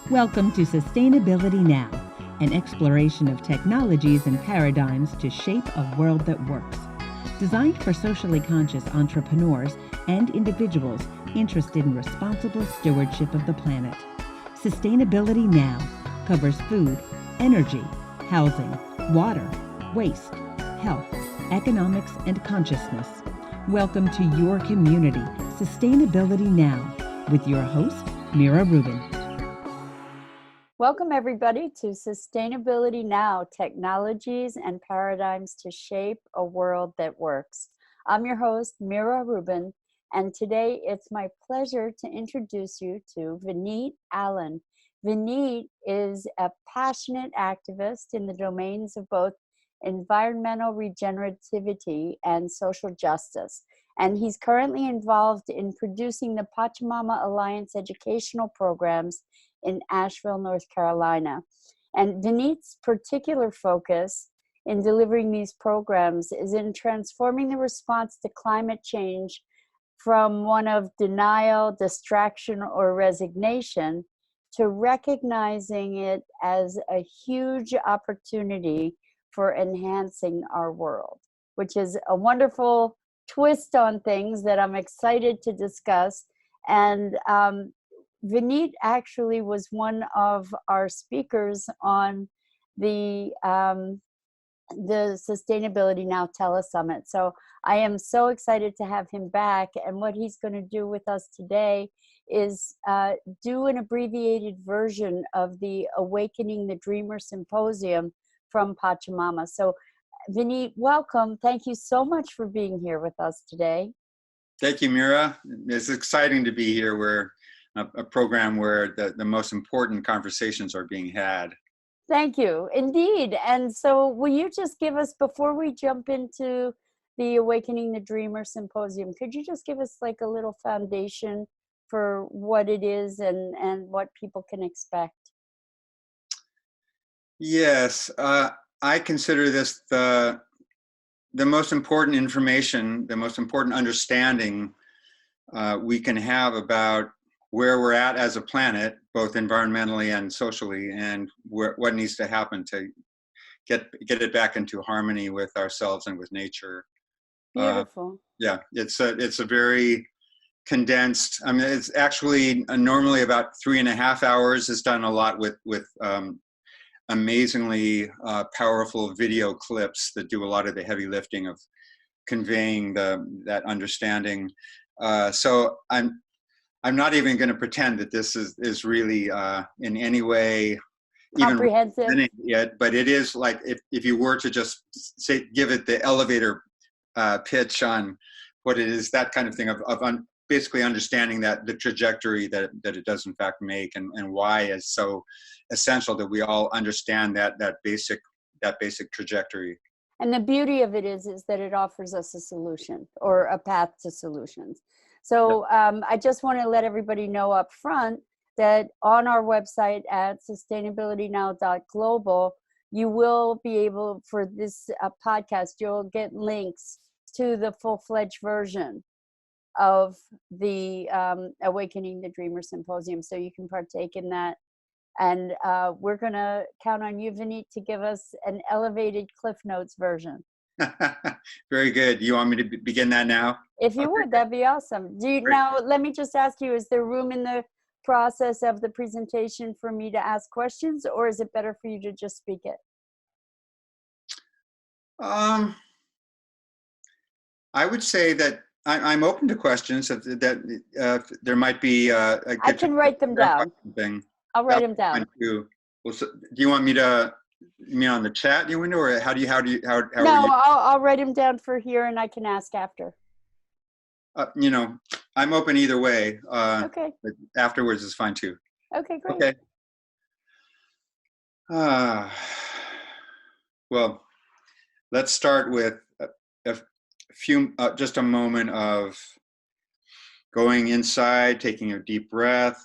Welcome to Sustainability Now, an exploration of technologies and paradigms to shape a world that works. Designed for socially conscious entrepreneurs and individuals interested in responsible stewardship of the planet. Sustainability Now covers food, energy, housing, water, waste, health, economics, and consciousness. Welcome to your community, Sustainability Now, with your host, Mira Rubin. Welcome, everybody, to Sustainability Now, Technologies and Paradigms to Shape a World That Works. I'm your host, Mira Rubin, and today it's my pleasure to introduce you to Vinit Allen. Vinit is a passionate activist in the domains of both environmental regenerativity and social justice, and he's currently involved in producing the Pachamama Alliance educational programs in Asheville, North Carolina. And Vinit's particular focus in delivering these programs is in transforming the response to climate change from one of denial, distraction, or resignation to recognizing it as a huge opportunity for enhancing our world, which is a wonderful twist on things that I'm excited to discuss. And Vinit actually was one of our speakers on the Sustainability Now Telesummit. So I am so excited to have him back. And what he's going to do with us today is do an abbreviated version of the Awakening the Dreamer Symposium from Pachamama. So Vinit, welcome. Thank you so much for being here with us today. Thank you, Mira. It's exciting to be here. We're a program where the most important conversations are being had. Thank you, indeed. And so will you just give us, before we jump into the Awakening the Dreamer Symposium, could you just give us like a little foundation for what it is and what people can expect? Yes, I consider this the most important information, the most important understanding we can have about where we're at as a planet, both environmentally and socially, and what needs to happen to get it back into harmony with ourselves and with nature. Beautiful. Yeah, it's a very condensed. I mean, it's actually normally about 3.5 hours. It's done a lot with amazingly powerful video clips that do a lot of the heavy lifting of conveying that understanding. So I'm not even going to pretend that this is really in any way comprehensive yet, but it is like if you were to just give it the elevator pitch on what it is, that kind of thing of basically understanding that the trajectory that it does in fact make, and why it's so essential that we all understand that basic trajectory. And the beauty of it is that it offers us a solution or a path to solutions. So I just want to let everybody know up front that on our website at sustainabilitynow.global, you will be able, for this podcast, you'll get links to the full-fledged version of the Awakening the Dreamer Symposium, so you can partake in that. And we're going to count on you, Vinit, to give us an elevated Cliff Notes version. Very good. You want me to begin that now? If you would, that'd be awesome. Now, let me just ask you, is there room in the process of the presentation for me to ask questions, or is it better for you to just speak it? I would say that I'm open to questions. That there might be. I can write them down. I'll write them down. Well, so, do you want me to? You mean on the chat window, or how? No, I'll write them down for here, and I can ask after. I'm open either way. Okay. But afterwards is fine too. Okay, great. Okay. Well, let's start with just a moment of going inside, taking a deep breath,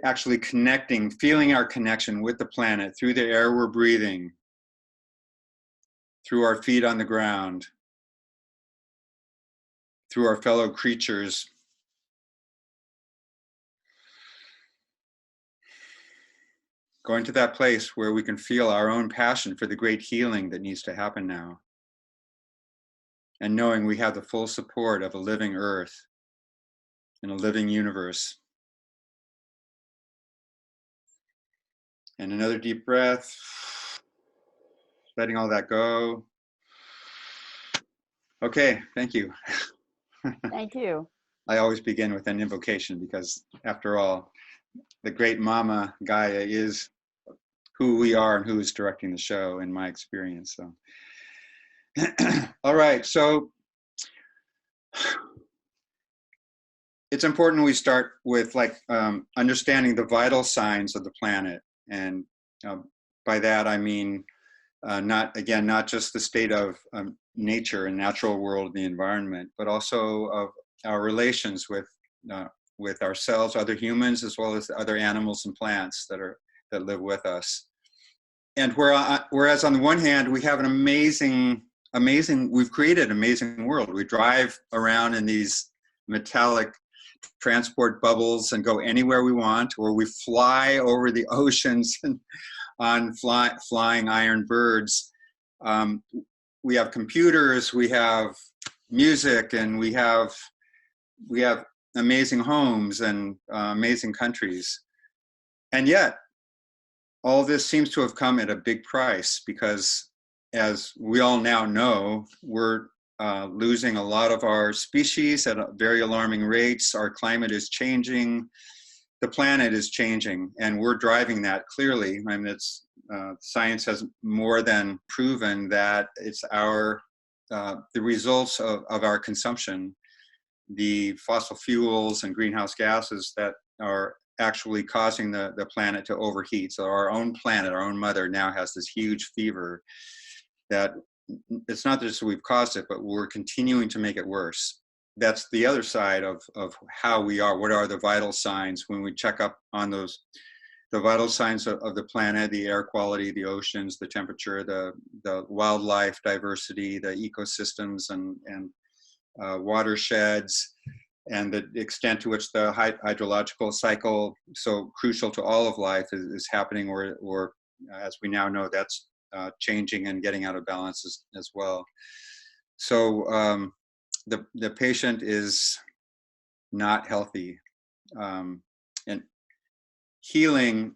actually connecting, feeling our connection with the planet through the air we're breathing, through our feet on the ground, through our fellow creatures. going to that place where we can feel our own passion for the great healing that needs to happen now. And knowing we have the full support of a living earth and a living universe. And another deep breath, letting all that go. Okay, thank you. Thank you. I always begin with an invocation because, after all, the great Mama Gaia is who we are and who is directing the show, in my experience. So, all right. So, it's important we start with understanding the vital signs of the planet, and by that I mean not just the state of nature and natural world, the environment, but also of our relations with ourselves, other humans, as well as other animals and plants that live with us. And whereas on the one hand we have an amazing, we've created an amazing world. We drive around in these metallic transport bubbles and go anywhere we want, or we fly over the oceans and on flying iron birds. We have computers, we have music, and we have amazing homes and amazing countries. And yet, all this seems to have come at a big price, because as we all now know, we're losing a lot of our species at very alarming rates. Our climate is changing. The planet is changing, and we're driving that clearly. I mean, science has more than proven that it's the results of our consumption, the fossil fuels and greenhouse gases that are actually causing the planet to overheat. So our own planet, our own mother, now has this huge fever that it's not just we've caused it, but we're continuing to make it worse. That's the other side of how we are. What are the vital signs when we check up on the vital signs of the planet, the air quality, the oceans, the temperature, the wildlife diversity, the ecosystems and watersheds, and the extent to which the hydrological cycle, so crucial to all of life, is happening, or as we now know, that's changing and getting out of balance as well. So the patient is not healthy, and healing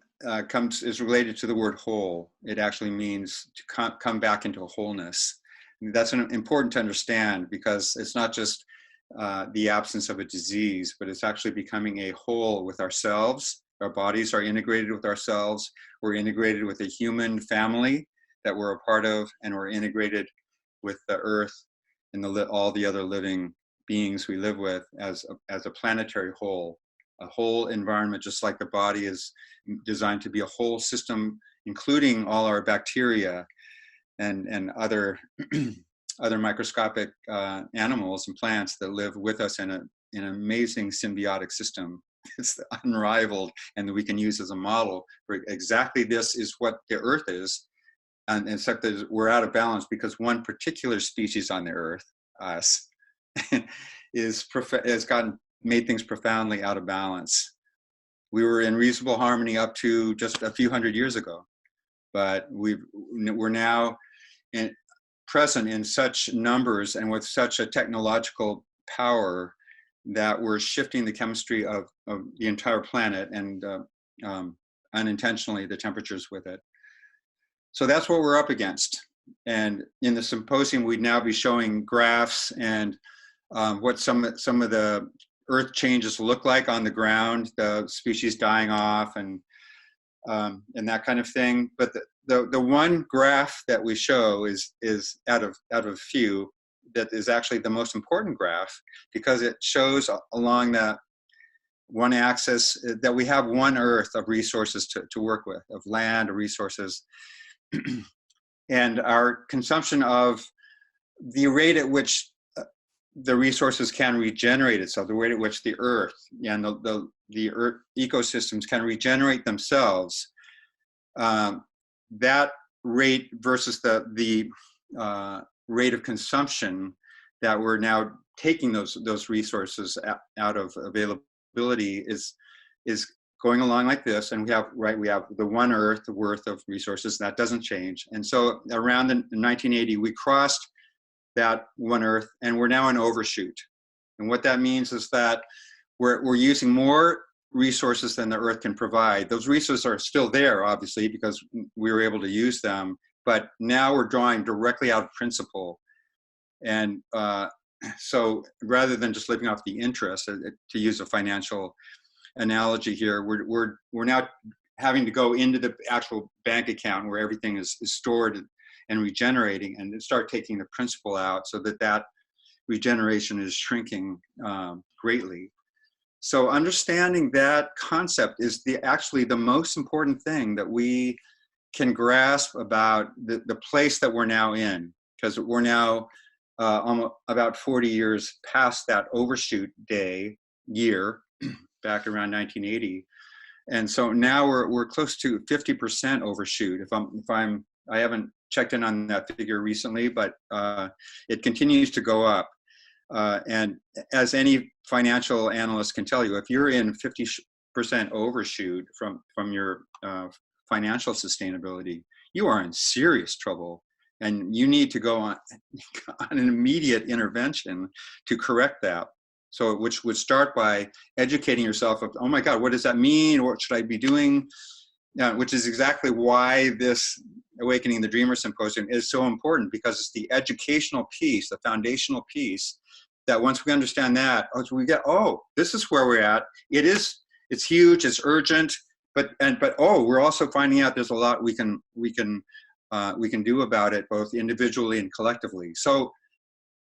is related to the word whole. It actually means to come back into wholeness. And that's important to understand, because it's not just the absence of a disease, but it's actually becoming a whole with ourselves. Our bodies are integrated with ourselves. We're integrated with a human family that we're a part of, and we're integrated with the earth and all the other living beings we live with as a planetary whole. A whole environment, just like the body is designed to be a whole system, including all our bacteria and other other microscopic animals and plants that live with us in an amazing symbiotic system. It's unrivaled, and that we can use as a model for exactly this is what the earth is. And except that we're out of balance because one particular species on the earth, us, has made things profoundly out of balance. We were in reasonable harmony up to just a few hundred years ago, but we're now present in such numbers and with such a technological power that we're shifting the chemistry of the entire planet, and unintentionally the temperatures with it. So that's what we're up against. And in the symposium, we'd now be showing graphs and what some of the earth changes look like on the ground, the species dying off and that kind of thing. But the one graph that we show is out of a few that is actually the most important graph, because it shows along that one axis that we have one earth of resources to work with, of land, resources, and our consumption of the rate at which the resources can regenerate itself, the rate at which the earth and the earth ecosystems can regenerate themselves, that rate versus the rate of consumption that we're now taking those resources out of availability is going along like this, and we have the one Earth worth of resources. That doesn't change. And so around in 1980, we crossed that one Earth, and we're now in overshoot. And what that means is that we're using more resources than the Earth can provide. Those resources are still there, obviously, because we were able to use them. But now we're drawing directly out of principle. And so rather than just living off the interest, to use a financial analogy here, we're now having to go into the actual bank account where everything is stored and regenerating, and start taking the principal out, so that regeneration is shrinking greatly. So understanding that concept is actually the most important thing that we can grasp about the place that we're now in, because we're now almost about 40 years past that overshoot year back around 1980. And so now we're close to 50% overshoot. I haven't checked in on that figure recently, but it continues to go up. And as any financial analyst can tell you, if you're in 50% overshoot from your financial sustainability, you are in serious trouble, and you need to go on an immediate intervention to correct that. So, which would start by educating yourself of, oh my God, what does that mean? What should I be doing? Which is exactly why this Awakening the Dreamer Symposium is so important, because it's the educational piece, the foundational piece, that once we understand that, we get, oh, this is where we're at. It's huge, it's urgent, but we're also finding out there's a lot we can do about it, both individually and collectively. So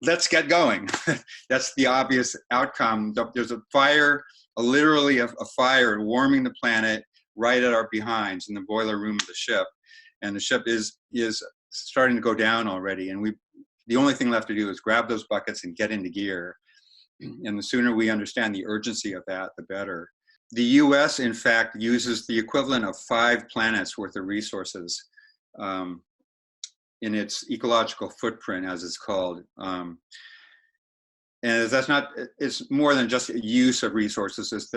let's get going. That's the obvious outcome. There's a fire, literally a fire warming the planet right at our behinds in the boiler room of the ship. And the ship is starting to go down already. And the only thing left to do is grab those buckets and get into gear. And the sooner we understand the urgency of that, the better. The US, in fact, uses the equivalent of 5 planets worth of resources in its ecological footprint, as it's called. And it's more than just use of resources. It's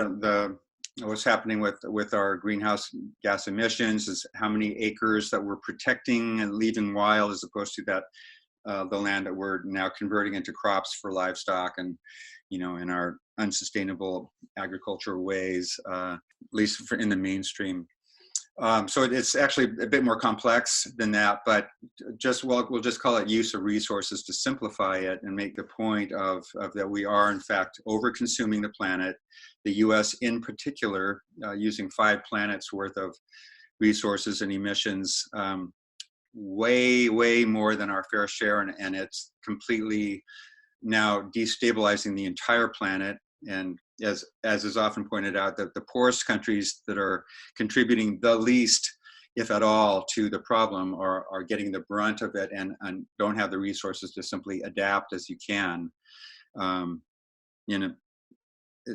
what's happening with our greenhouse gas emissions, is how many acres that we're protecting and leaving wild, as opposed to the land that we're now converting into crops for livestock, and in our unsustainable agricultural ways, at least in the mainstream. So it's actually a bit more complex than that, but we'll just call it use of resources to simplify it and make the point of that we are in fact over-consuming the planet. The US in particular, using 5 planets worth of resources and emissions, way more than our fair share, and it's completely now destabilizing the entire planet. And as is often pointed out, that the poorest countries that are contributing the least, if at all, to the problem are getting the brunt of it, and don't have the resources to simply adapt as you can.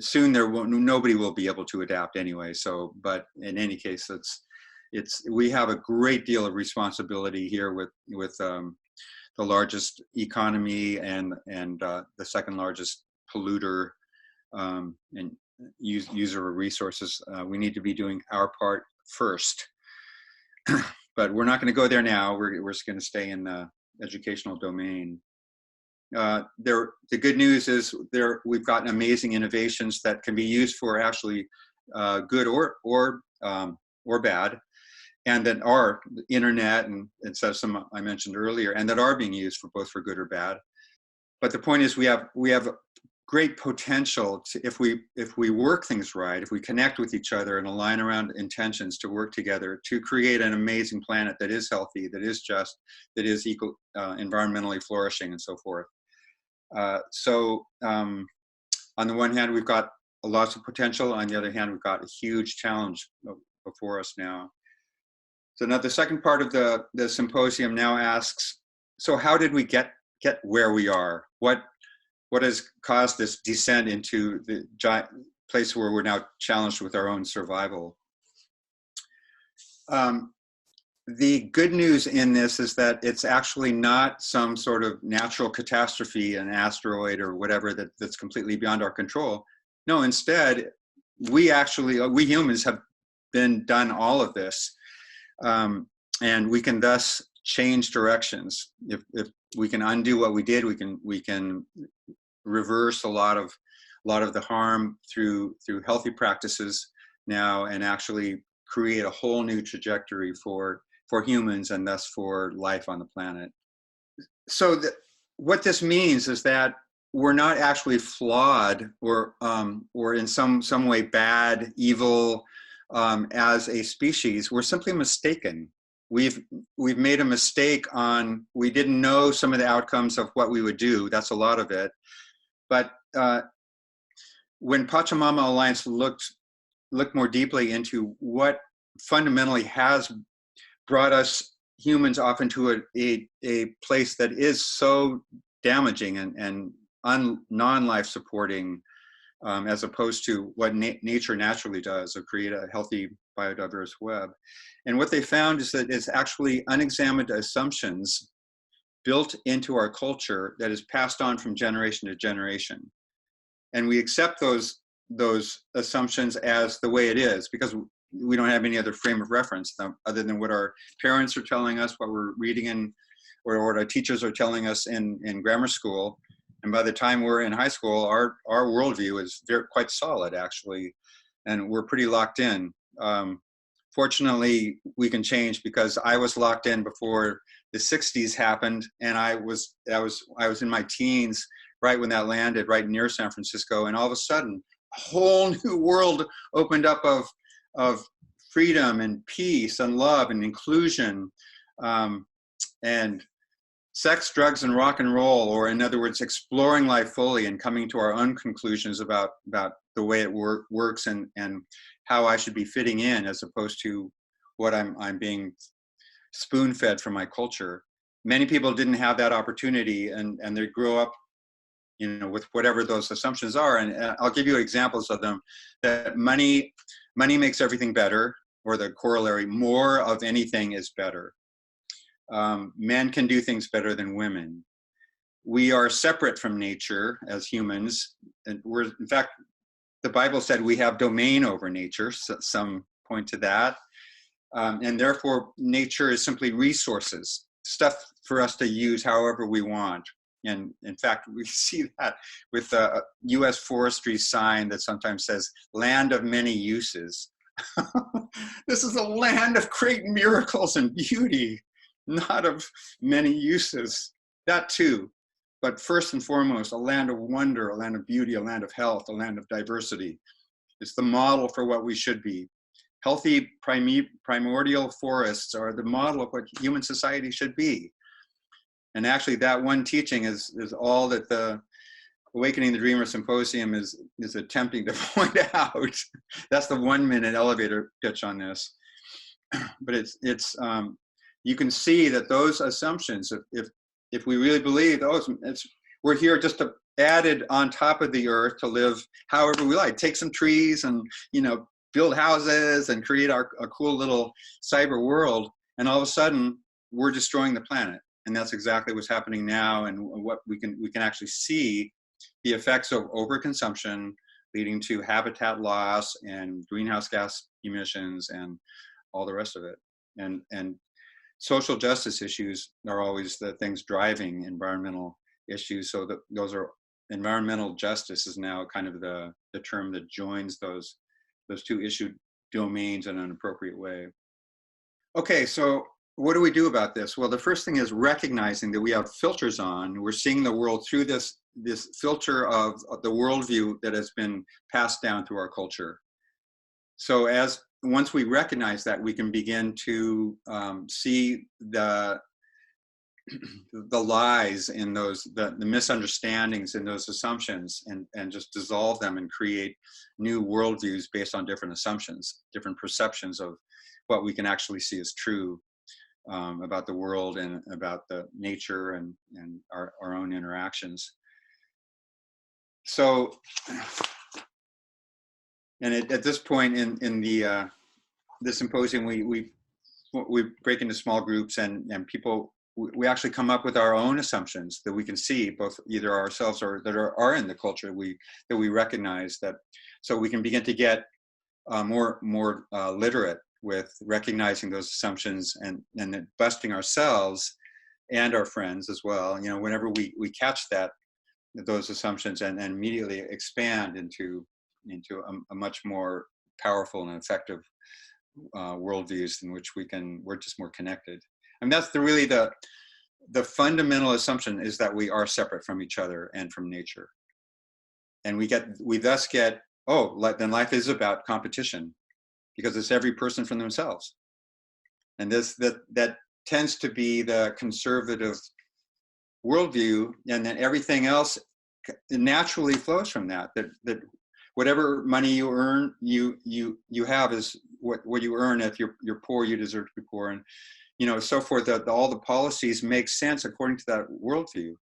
Soon nobody will be able to adapt anyway. So, but in any case, we have a great deal of responsibility here with the largest economy and the second largest polluter and user of resources. We need to be doing our part first. But we're not going to go there now. We're just going to stay in the educational domain. The good news is we've gotten amazing innovations that can be used for actually good or bad, and that are the internet and so some I mentioned earlier, and that are being used for both for good or bad. But the point is, we have great potential to, if we work things right, if we connect with each other and align around intentions to work together to create an amazing planet that is healthy, that is just, that is environmentally flourishing, and so forth. So on the one hand, we've got lots of potential. On the other hand, we've got a huge challenge before us now. So now the second part of the symposium now asks, so how did we get where we are? What has caused this descent into the giant place where we're now challenged with our own survival? The good news in this is that it's actually not some sort of natural catastrophe, an asteroid or whatever that's completely beyond our control. No, instead, we humans have done all of this, and we can thus change directions. If we can undo what we did, we can reverse a lot of the harm through healthy practices now, and actually create a whole new trajectory for humans and thus for life on the planet. So what this means is that we're not actually flawed or in some way bad, evil as a species. We're simply mistaken. We've made a mistake we didn't know some of the outcomes of what we would do. That's a lot of it. But when Pachamama Alliance looked more deeply into what fundamentally has brought us humans off into a place that is so damaging and non-life supporting, as opposed to what nature naturally does, or create a healthy biodiverse web. And what they found is that it's actually unexamined assumptions built into our culture that is passed on from generation to generation. And we accept those assumptions as the way it is, because we don't have any other frame of reference other than what our parents are telling us, what we're reading in, or what our teachers are telling us in grammar school. And by the time we're in high school, our worldview is quite solid, actually, and we're pretty locked in. Fortunately, we can change, because I was locked in before the 60s happened, and I was in my teens right when that landed, right near San Francisco, and all of a sudden, a whole new world opened up of freedom and peace and love and inclusion, and sex, drugs, and rock and roll, or in other words, exploring life fully and coming to our own conclusions about the way it works and how I should be fitting in, as opposed to what I'm being spoon-fed from my culture. Many people didn't have that opportunity, and they grow up, with whatever those assumptions are. And I'll give you examples of them. That money makes everything better, or the corollary, more of anything is better. Men can do things better than women. We are separate from nature as humans, and in fact, the Bible said we have domain over nature. So some point to that, and therefore nature is simply resources, stuff for us to use however we want. And in fact, we see that with a U.S. forestry sign that sometimes says "Land of Many Uses." This is a land of great miracles and beauty, not of many uses. That too, but first and foremost, a land of wonder, a land of beauty, a land of health, a land of diversity. It's the model for what we should be. Healthy primordial forests are the model of what human society should be. And actually, that one teaching is all that the Awakening the Dreamer Symposium is attempting to point out. That's the 1-minute elevator pitch on this. But it's you can see that those assumptions, if we really believe those, we're here just to added on top of the earth to live however we like. Take some trees and build houses and create a cool little cyber world, and all of a sudden we're destroying the planet. And that's exactly what's happening now, and what we can actually see the effects of overconsumption leading to habitat loss and greenhouse gas emissions and all the rest of it. And social justice issues are always the things driving environmental issues. So those are environmental justice is now kind of the term that joins those two issue domains in an appropriate way. Okay, so what do we do about this? Well, the first thing is recognizing that we have filters on. We're seeing the world through this filter of the worldview that has been passed down through our culture. So once we recognize that, we can begin to see the lies in those, the misunderstandings in those assumptions, and just dissolve them and create new worldviews based on different assumptions, different perceptions of what we can actually see as true about the world and about the nature and our own interactions. So, and at this point in the symposium, we break into small groups, and people we actually come up with our own assumptions that we can see, both either ourselves or that are in the culture that we recognize, that so we can begin to get more literate with recognizing those assumptions and then busting ourselves and our friends as well. You know, whenever we catch those assumptions and immediately expand into a much more powerful and effective worldviews in which we're just more connected. I mean, that's really the fundamental assumption, is that we are separate from each other and from nature. And we thus get, then life is about competition, because it's every person for themselves. And that tends to be the conservative worldview, and then everything else naturally flows from that whatever money you earn, you have is what you earn. If you're poor, you deserve to be poor, and so forth. That all the policies make sense according to that worldview.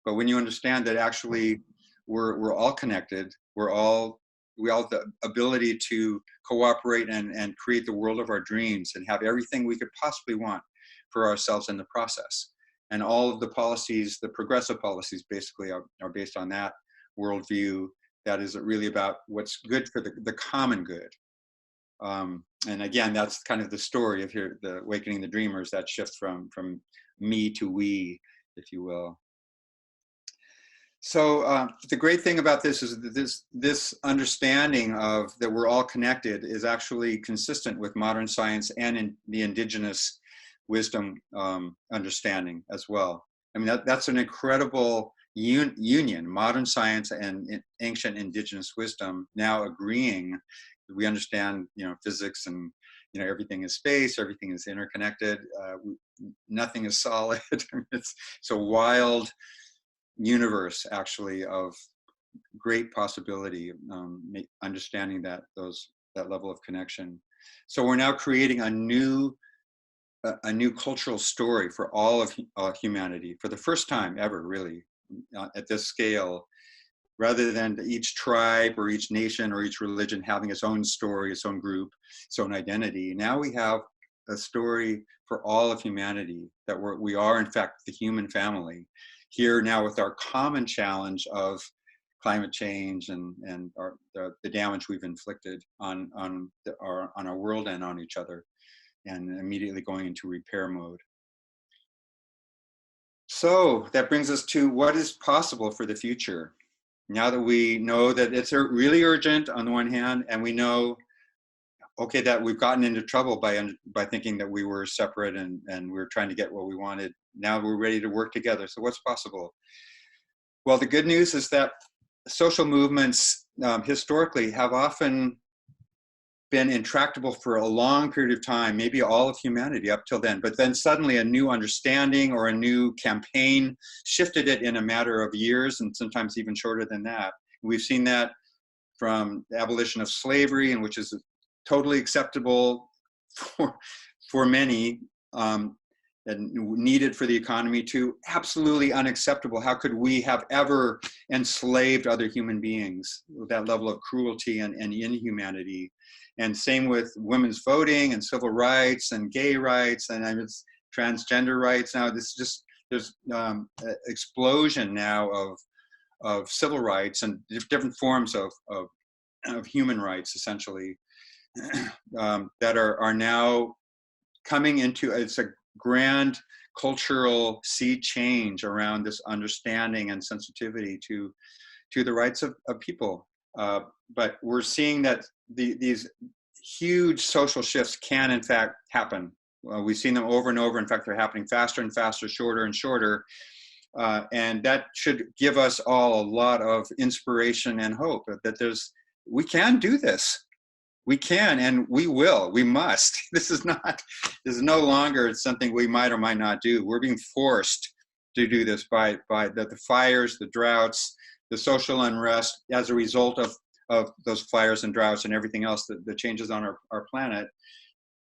But when you understand that actually we're all connected, we all have the ability to cooperate and create the world of our dreams and have everything we could possibly want for ourselves in the process. And all of the policies, the progressive policies, basically are based on that worldview. That is really about what's good for the common good. And again, that's kind of the story of here, the Awakening the Dreamers, that shift from me to we, if you will. So the great thing about this is that this understanding of that we're all connected is actually consistent with modern science and in the indigenous wisdom understanding as well. I mean, that's an incredible union, modern science and ancient indigenous wisdom now agreeing. We understand, physics, and everything is space, everything is interconnected. Nothing is solid. It's a wild universe, actually, of great possibility. Understanding that level of connection. So we're now creating a new cultural story for all of humanity for the first time ever, really, at this scale. Rather than each tribe or each nation or each religion having its own story, its own group, its own identity, now we have a story for all of humanity, that we are in fact the human family, here now with our common challenge of climate change and the damage we've inflicted on our world and on each other, and immediately going into repair mode. So that brings us to what is possible for the future. Now that we know that it's really urgent on the one hand, and we know, okay, that we've gotten into trouble by thinking that we were separate and we were trying to get what we wanted. Now we're ready to work together. So what's possible? Well, the good news is that social movements historically have often been intractable for a long period of time, maybe all of humanity up till then. But then suddenly a new understanding or a new campaign shifted it in a matter of years, and sometimes even shorter than that. We've seen that from the abolition of slavery, and which is totally acceptable for many, and needed for the economy, to absolutely unacceptable. How could we have ever enslaved other human beings with that level of cruelty and inhumanity? And same with women's voting and civil rights and gay rights and it's transgender rights. Now there's explosion now of civil rights and different forms of human rights, essentially, that are now coming into, it's a grand cultural sea change around this understanding and sensitivity to the rights of people. But we're seeing that these huge social shifts can in fact happen. We've seen them over and over. In fact, they're happening faster and faster, shorter and shorter. And that should give us all a lot of inspiration and hope that we can do this. We can, and we will, we must. This is no longer something we might or might not do. We're being forced to do this by the fires, the droughts, the social unrest as a result of those fires and droughts and everything else, the changes on our planet.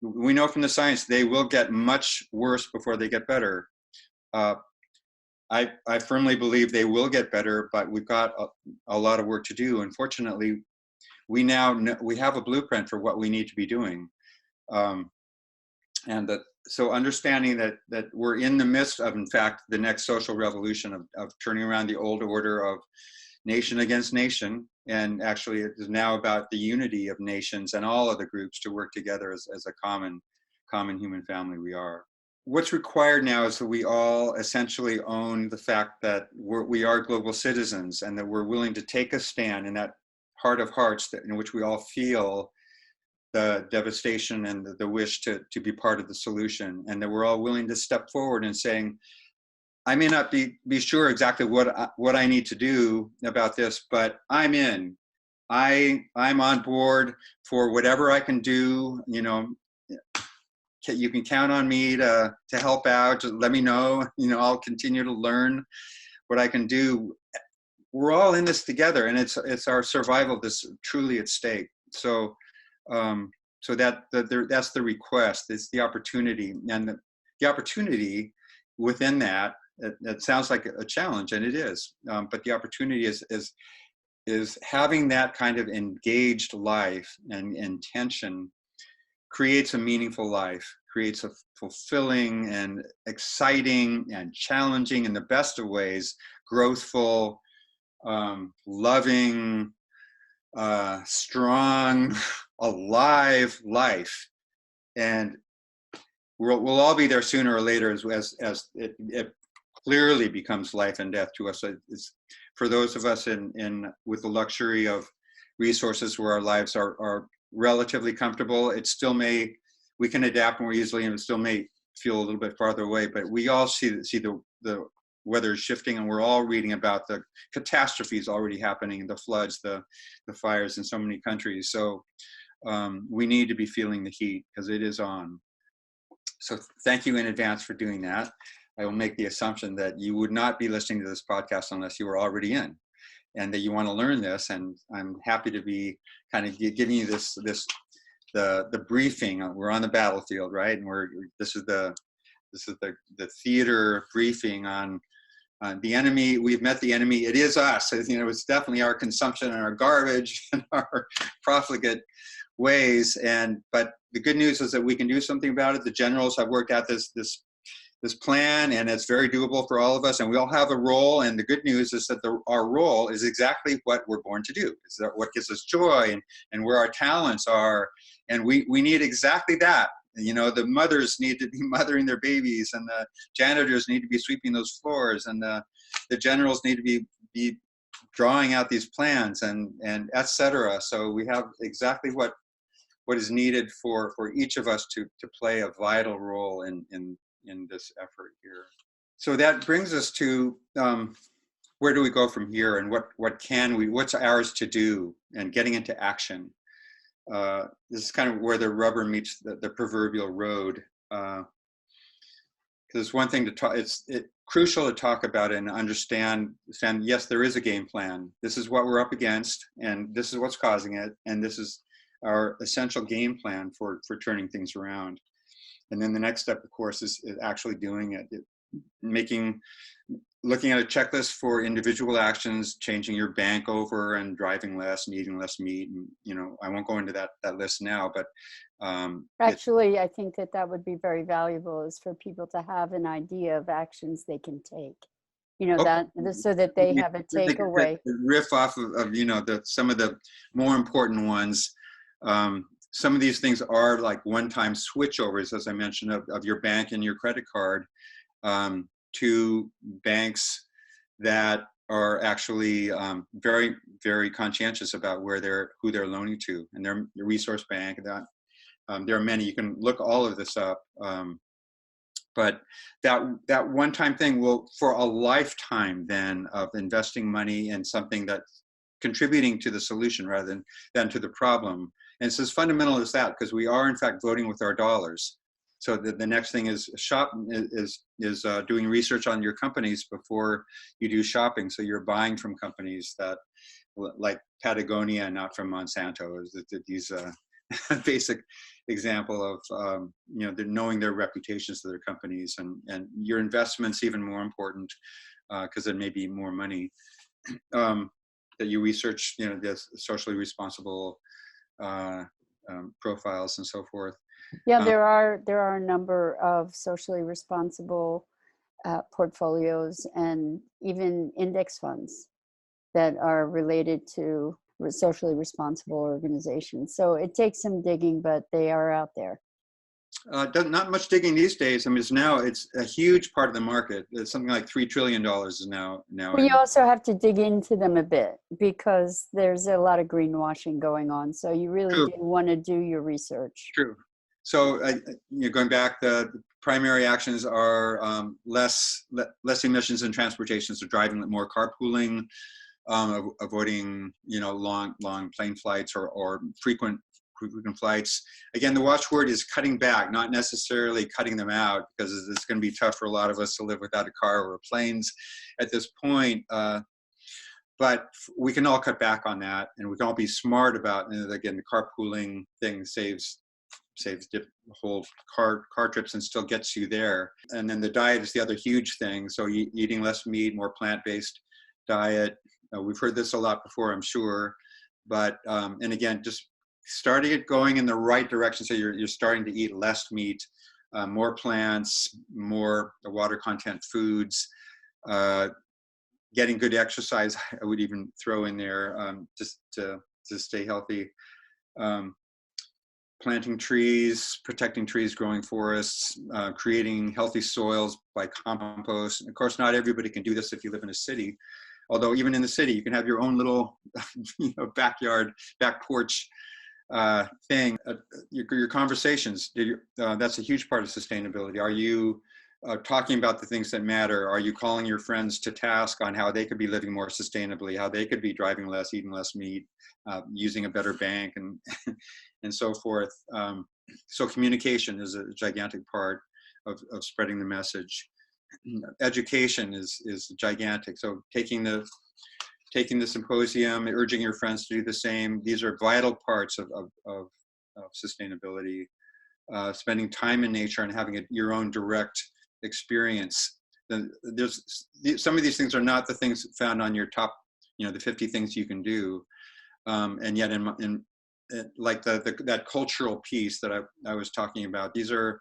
We know from the science they will get much worse before they get better. I firmly believe they will get better, but we've got a lot of work to do. Unfortunately, we now know, we have a blueprint for what we need to be doing. And so understanding that we're in the midst of, in fact, the next social revolution of turning around the old order of nation against nation. And actually it is now about the unity of nations and all of the groups to work together as a common human family we are. What's required now is that we all essentially own the fact that we are global citizens, and that we're willing to take a stand in that heart of hearts in which we all feel the devastation and the wish to be part of the solution, and that we're all willing to step forward and saying, I may not be sure exactly what I need to do about this, but I'm in. I'm on board for whatever I can do. You know, you can count on me to help out. Just let me know. You know, I'll continue to learn what I can do. We're all in this together, and it's our survival that's truly at stake. So, that's the request. It's the opportunity, and the opportunity within that. It sounds like a challenge, and it is. But the opportunity is having that kind of engaged life and intention creates a meaningful life, creates a fulfilling and exciting and challenging, in the best of ways, growthful, loving, strong, alive life. And we'll all be there sooner or later as it clearly becomes life and death to us. It's, for those of us with the luxury of resources where our lives are relatively comfortable, we can adapt more easily, and it still may feel a little bit farther away, but we all see the weather shifting, and we're all reading about the catastrophes already happening, the floods, the fires in so many countries. So we need to be feeling the heat, because it is on. So thank you in advance for doing that. I will make the assumption that you would not be listening to this podcast unless you were already in, and that you want to learn this. And I'm happy to be kind of giving you the briefing. We're on the battlefield, right? And this is the theater briefing on the enemy. We've met the enemy. It is us. You know, it's definitely our consumption and our garbage and our profligate ways. But the good news is that we can do something about it. The generals have worked out this plan, and it's very doable for all of us, and we all have a role. And the good news is that our role is exactly what we're born to do. It's what gives us joy, and where our talents are, and we need exactly that. You know, the mothers need to be mothering their babies, and the janitors need to be sweeping those floors, and the generals need to be drawing out these plans, and etc. So we have exactly what is needed for each of us to play a vital role in this effort here. So that brings us to where do we go from here, and what's ours to do, and getting into action. This is kind of where the rubber meets the proverbial road. Because it's one thing to talk, it's crucial to talk about it and understand, yes, there is a game plan. This is what we're up against, and this is what's causing it, and this is our essential game plan for turning things around. And then the next step, of course, is actually doing it. Looking at a checklist for individual actions, changing your bank over and driving less and eating less meat. And, you know, I won't go into that list now, but actually, I think that would be very valuable, is for people to have an idea of actions they can take. You know, okay. so that they have a takeaway. Riff off of you know, some of the more important ones. Some of these things are like one-time switchovers, as I mentioned, of your bank and your credit card to banks that are actually very, very conscientious about who they're loaning to, and their resource bank. That there are many. You can look all of this up, but that one-time thing will, for a lifetime then of investing money in something that's contributing to the solution rather than to the problem. And it's as fundamental as that, because we are in fact voting with our dollars. So the next thing is doing research on your companies before you do shopping. So you're buying from companies that, like Patagonia, not from Monsanto. Is these basic example of you know, knowing their reputations of their companies, and your investments even more important, because there may be more money. That you research, you know, the socially responsible profiles and so forth. Yeah, there are a number of socially responsible portfolios and even index funds that are related to socially responsible organizations. So it takes some digging, but they are out there. Not much digging these days. I mean, it's a huge part of the market. It's something like $3 trillion is now. Well, you also have to dig into them a bit because there's a lot of greenwashing going on. So you really True. do want to do your research. True. So going back, the primary actions are less emissions in transportation, so driving more, carpooling, avoiding long plane flights or frequent flights. Again, the watchword is cutting back, not necessarily cutting them out, because it's going to be tough for a lot of us to live without a car or planes at this point. But we can all cut back on that, and we can all be smart about. And again, the carpooling thing saves whole car trips and still gets you there. And then the diet is the other huge thing. So eating less meat, more plant-based diet. We've heard this a lot before, I'm sure, but and again, just starting it going in the right direction. So you're starting to eat less meat, more plants, more water content foods, getting good exercise. I would even throw in there just to stay healthy. Planting trees, protecting trees, growing forests, creating healthy soils by compost. And of course, not everybody can do this if you live in a city. Although even in the city, you can have your own little backyard, back porch thing. Your conversations, that's a huge part of sustainability. Are you talking about the things that matter? Are you calling your friends to task on how they could be living more sustainably, how they could be driving less, eating less meat, using a better bank, and and so forth. So communication is a gigantic part of spreading the message. Education is gigantic. So taking the symposium, urging your friends to do the same. These are vital parts of sustainability. Spending time in nature and having your own direct experience. There's some of these things are not the things found on your top, the 50 things you can do, and yet in like that cultural piece that I was talking about. These are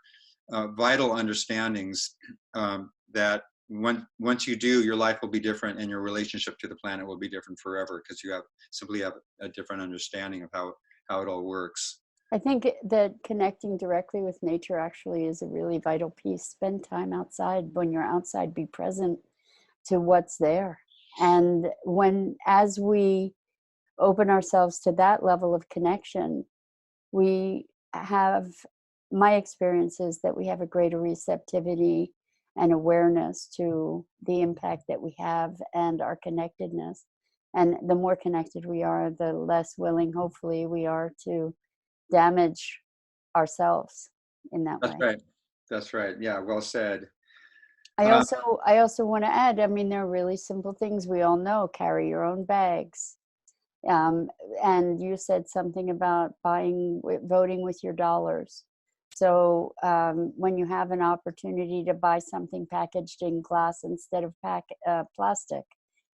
vital understandings that once you do, your life will be different, and your relationship to the planet will be different forever, because you simply have a different understanding of how it all works. I think that connecting directly with nature actually is a really vital piece. Spend time outside. When you're outside, be present to what's there. And as we open ourselves to that level of connection, my experience is that we have a greater receptivity and awareness to the impact that we have and our connectedness. And the more connected we are, the less willing, hopefully, we are to damage ourselves in that way. That's right. Yeah, well said. I also want to add, I mean, there are really simple things we all know. Carry your own bags. And you said something about voting with your dollars. So when you have an opportunity to buy something packaged in glass instead of plastic,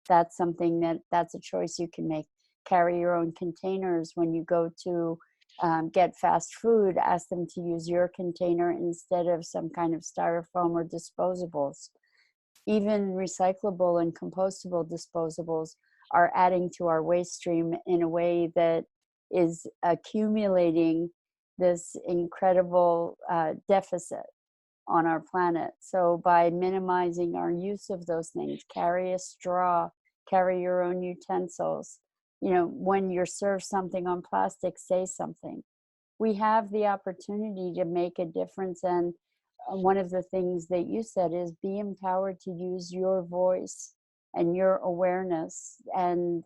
that's something that's a choice you can make. Carry your own containers. When you go to get fast food, ask them to use your container instead of some kind of styrofoam or disposables. Even recyclable and compostable disposables are adding to our waste stream in a way that is accumulating this incredible deficit on our planet. So by minimizing our use of those things, carry a straw, carry your own utensils. When you're served something on plastic, say something. We have the opportunity to make a difference. And one of the things that you said is be empowered to use your voice and your awareness. And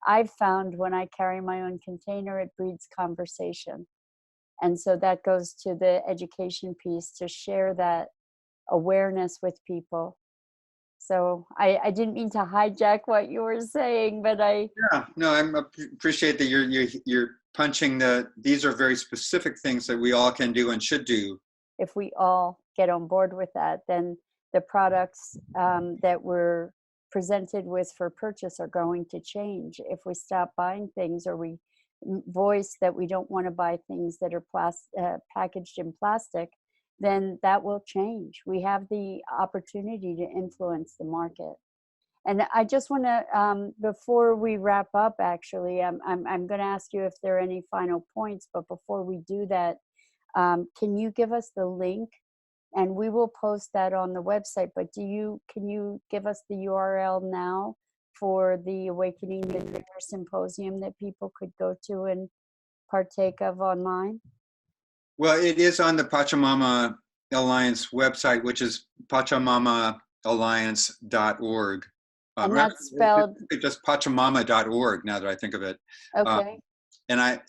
I've found when I carry my own container, it breeds conversation. And so that goes to the education piece, to share that awareness with people. So I didn't mean to hijack what you were saying, but I appreciate that you're punching these are very specific things that we all can do and should do. If we all get on board with that, then the products that we're presented with for purchase are going to change. If we stop buying things or we voice that we don't want to buy things that are packaged in plastic, then that will change. We have the opportunity to influence the market. And I just want to, before we wrap up, actually, I'm going to ask you if there are any final points. But before we do that, can you give us the link? And we will post that on the website. But can you give us the URL now for the Awakening the Dreamer Symposium that people could go to and partake of online? Well, it is on the Pachamama Alliance website, which is pachamamaalliance.org. And that's spelled just pachamama.org now that I think of it. okay. And I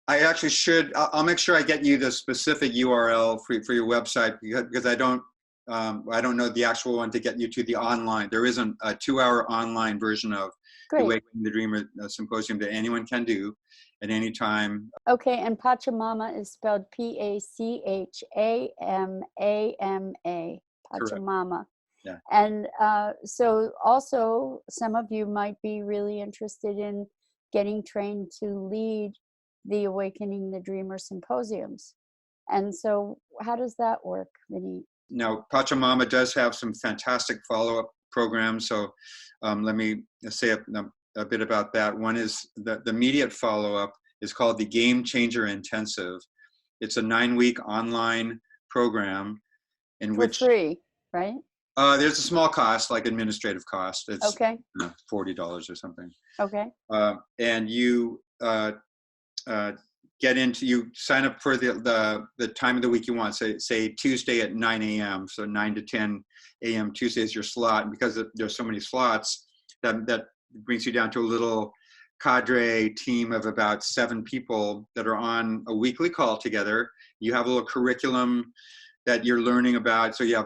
actually should, I'll make sure I get you the specific URL for your website, because I don't know the actual one to get you to the online. There is a 2-hour online version of the Awakening the Dreamer Symposium that anyone can do at any time. Okay, and Pachamama is spelled Pachamama. Pachamama. Yeah. And so also some of you might be really interested in getting trained to lead the Awakening the Dreamer Symposiums. And so how does that work, Vinit? Now, Pachamama does have some fantastic follow-up programs. So let me say a bit about that. One is the immediate follow-up is called the Game Changer Intensive. It's a 9-week online program in which— For free, right? There's a small cost, like administrative cost. It's okay. $40 or something. Okay. And you you sign up for the time of the week you want. Say Tuesday at 9 a.m. So 9 to 10 a.m. Tuesday is your slot. And because there's so many slots, that brings you down to a little cadre team of about 7 people that are on a weekly call together. You have a little curriculum that you're learning about. So you have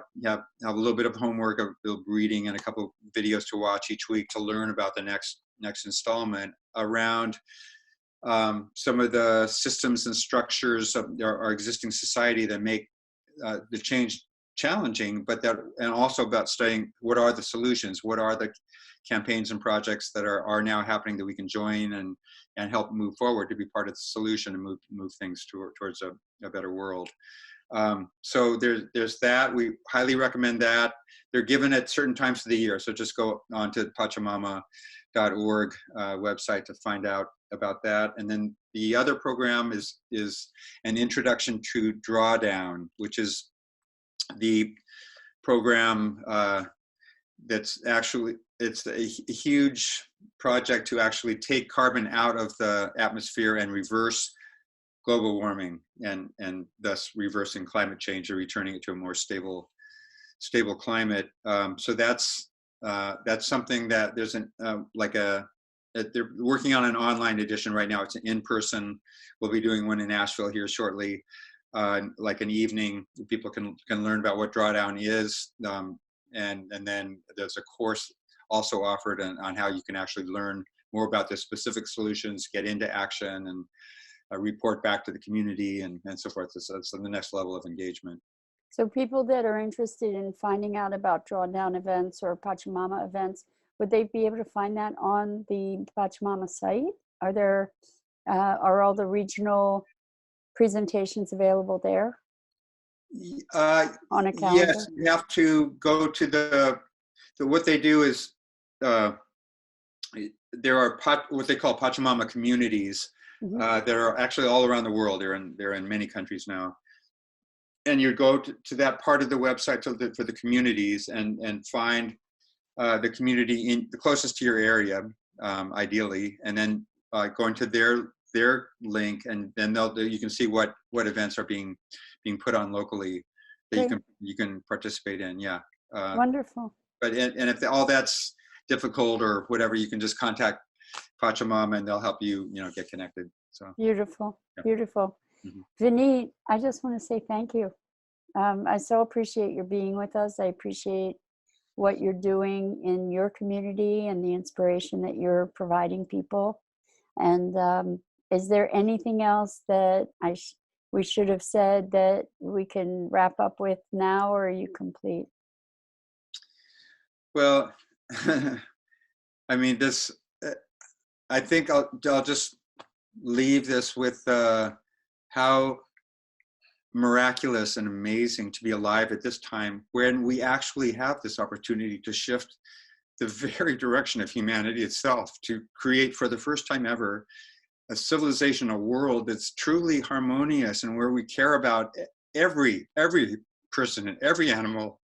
a little bit of homework, a little reading, and a couple of videos to watch each week to learn about the next installment around some of the systems and structures of our existing society that make the change challenging, and also about studying what are the solutions, what are the campaigns and projects that are now happening that we can join and help move forward to be part of the solution and move things towards a better world. So there's that. We highly recommend that. They're given at certain times of the year. So just go on to pachamama.org website to find out about that. And then the other program is an Introduction to Drawdown, which is the program that's actually, it's a huge project to actually take carbon out of the atmosphere and reverse global warming and thus reversing climate change or returning it to a more stable climate. So that's something that there's they're working on an online edition right now. It's an in-person. We'll be doing one in Nashville here shortly, like an evening. People can learn about what drawdown is, and then there's a course also offered on how you can actually learn more about the specific solutions, get into action, and report back to the community and so forth. So that's the next level of engagement. So people that are interested in finding out about drawdown events or Pachamama events, would they be able to find that on the Pachamama site? Are all the regional presentations available there on a calendar? Yes, you have to go to what they do is there are what they call Pachamama communities. Mm-hmm. That are actually all around the world. They're in many countries now. And you go to that part of the website for the communities and find the community in the closest to your area, ideally, and then going to their link, and then you can see what events are being put on locally that you can participate in. Yeah. Wonderful. But if all that's difficult or whatever, you can just contact Pachamama and they'll help you, get connected. So beautiful, yeah. Beautiful. Mm-hmm. Vinit, I just want to say thank you. I so appreciate your being with us. I appreciate what you're doing in your community and the inspiration that you're providing people. And is there anything else that we should have said that we can wrap up with now, or are you complete? Well, I mean, I think I'll just leave this with how miraculous and amazing to be alive at this time when we actually have this opportunity to shift the very direction of humanity itself, to create for the first time ever a civilization, a world that's truly harmonious and where we care about every person and every animal.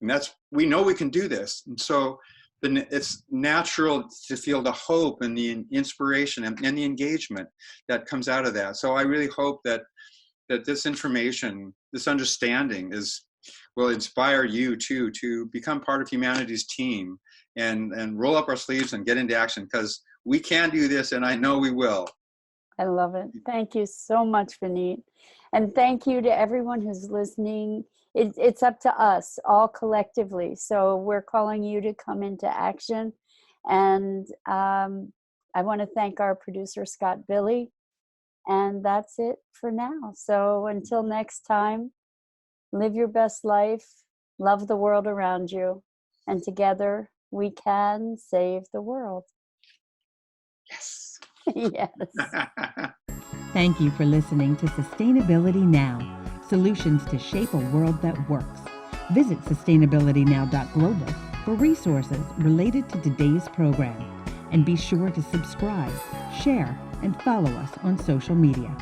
And we know we can do this. And so then it's natural to feel the hope and the inspiration and the engagement that comes out of that. So I really hope that this information, this understanding will inspire you too to become part of humanity's team and roll up our sleeves and get into action, because we can do this, and I know we will. I love it. Thank you so much, Vinit. And thank you to everyone who's listening. It's up to us all collectively. So we're calling you to come into action. And I want to thank our producer, Scott Billy. And that's it for now. So until next time, live your best life, love the world around you, and together we can save the world. Yes. Yes. Thank you for listening to Sustainability Now, solutions to shape a world that works. Visit sustainabilitynow.global for resources related to today's program. And be sure to subscribe, share, and follow us on social media.